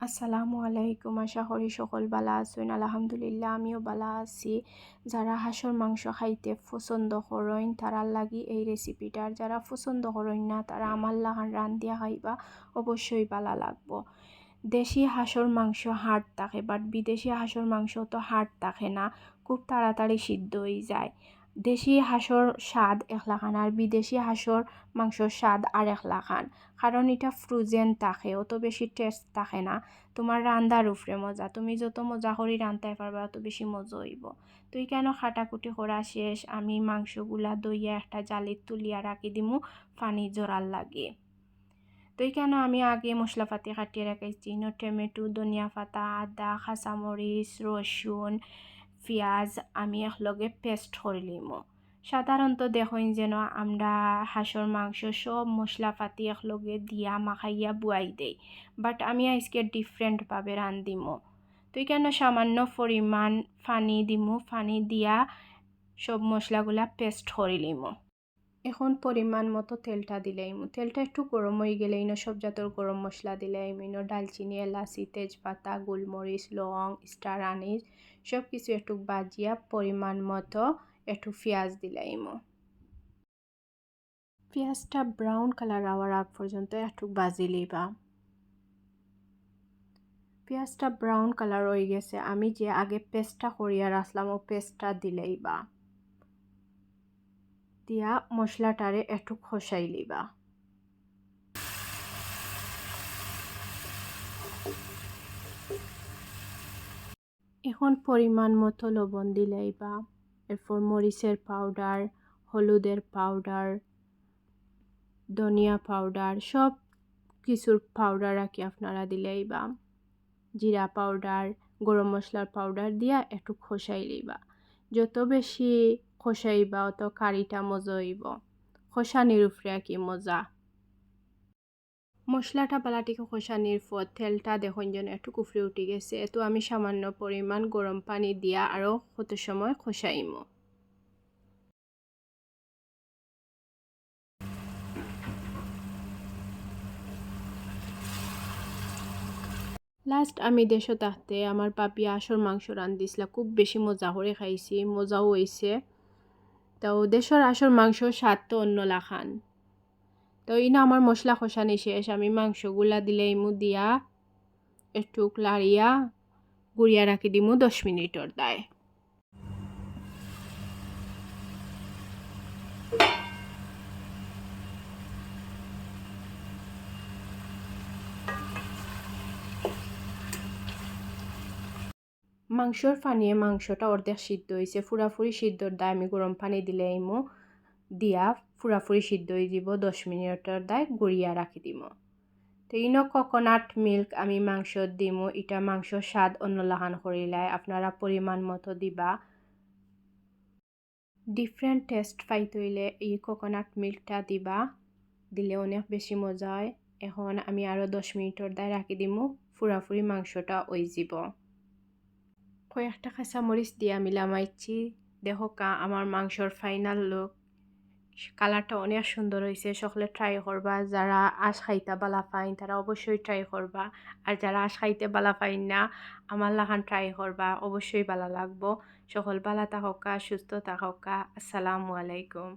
আসসালামু আলাইকুম। আশা করি সকল বালা আছেন। আলহামদুলিল্লাহ আমিও বালা আছি। যারা হাঁসের মাংস খাইতে পছন্দ করেন তারার লাগি এই রেসিপিটা, আর যারা পছন্দ করেন না তারা আমার লাহান রান্ধিয়া খাইবা, অবশ্যই বালা লাগবো। দেশি হাঁসের মাংস হাড় থাকে, বাট বিদেশি হাঁসের মাংস তো হাড় থাকে না, খুব তাড়াতাড়ি সিদ্ধ হয়ে যায়। দেশি হাঁসের স্বাদ একলা খান আর বিদেশি হাঁসের মাংসর স্বাদ আর একলা খান, কারণ এটা ফ্রোজেন থাকে, অত বেশি টেস্ট থাকে না। তোমার রান্দার উপরে মজা, তুমি যত মজা করি রান্তায় পারবা অত বেশি মজা হইব। তুই কেন খাটাকুটি করা শেষ, আমি মাংসগুলা দইয়া একটা জালিত তুলিয়া রাখি দিমু পানি জোরাল লাগে। তো কেন আমি আগে মশলাপাতি কাটিয়ে রাখাইছি, টমেটো, ধনিয়া পাতা, আদা, কাঁচামরিচ, রসুন, পেঁয়াজ আমি একলগে পেস্ট করে লিমো। সাধারণত দেখুন যেন আমরা হাঁসের মাংস সব মশলাপাতি একলগে দিয়া মাখাইয়া বুয়াই দেই, বাট আমি আজকে ডিফারেন্টভাবে রান্ধিমো। তো কেন সামান্য পরিমাণ পানি দিমু, পানি দিয়া সব মশলাগুলা পেস্ট করে লিমো। এখন পরিমাণ মতো তেলটা দিলাইমু। তেলটা একটু গরম হয়ে গেলে ইনো সব জাতের গরম মশলা দিলাইমু। ইনো ডালচিনি, এলাচি, তেজপাতা, গোলমরিচ, লং, স্টার আনিস সব কিছু একটু বাজিয়া পরিমাণ মতো একটু পেঁয়াজ দিলাইমু। পেঁয়াজটা ব্রাউন কালার হওয়ার আগ পর্যন্ত একটু বাজি লইবা। পেঁয়াজটা ব্রাউন কালার হয়ে গেছে, আমি যে আগে পেস্টটা করিয়া রাখলাম ও পেস্টটা দিলাইবা। দিয়া মশলাটারে একটু খসাই লিবা। এখন পরিমাণ মতো লবণ দিলাইবা। এরপর মরিচের পাউডার, হলুদের পাউডার, ধনিয়া পাউডার সব কিছুর পাউডার রাখি আপনারা দিলাইবা। জিরা পাউডার, গরম মশলার পাউডার দিয়া একটু খসাই লইবা। যত বেশি খসাইবা অত কারিটা মজা হইব। খসানির উপরে কি মজা। মশলাটা বালাটিকে খসানির পর তেলটা দেখুন যেন একটু কুফরে উঠে গেছে, তো আমি সামান্য পরিমাণ গরম পানি দিয়া আরও কত সময় খসাইমো। লাস্ট আমি দেশও থাকতে আমার পাপি আসর মাংস রান্ধিছিল, খুব বেশি মজা করে খাইছি, মজাও হয়েছে। তো দেশের আসর মাংস স্বাদ তো অন্য লাখান। তো ইনা আমার মশলা খসানি শেষ, আমি মাংসগুলা দিলাইমু, দিয়া একটু লাড়িয়া গুড়িয়া রাখি দিমু 10 মিনিটর দায়। মাংসর পানিয়ে মাংসটা অর্ধেক সিদ্ধ হয়েছে, পুরাপুরি সিদ্ধর দায় আমি গরম পানি দিলাইমু, দিয়া পুরাপুরি সিদ্ধ হয়ে যাব 10 মিনিটর দায় গুড়িয়া রাখি দিমু। তো ইনো কোকোনাট মিল্ক আমি মাংস দিমু, এটা মাংসর স্বাদ অন্য লাহান করিলায়, আপনারা পরিমাণ মতো দিবা। ডিফারেন্ট টেস্ট পাইতে হইলে এই কোকোনাট মিল্কটা দিবা, দিলে অনেক বেশি মজা হয়। এখন আমি আরও 10 মিনিটর দায় রাখি দিমু, পুরাপুরি মাংসটা ওই যাব। কয়েকটা কাঁচামরিচ দিয়া মিলামাইছি। দেখো আমার মাংসর ফাইনাল লুক, কালারটা অনেক সুন্দর হয়েছে। সকলে ট্রাই করবা, যারা আঁশ খাইতে বালা পাইন তারা অবশ্যই ট্রাই করবা, আর যারা আঁশ খাইতে বালা পাইন না আমার লাখান ট্রাই করবা, অবশ্যই বালা লাগবো। সকল বালা থাকা, সুস্থ থাকা। আসসালামু আলাইকুম।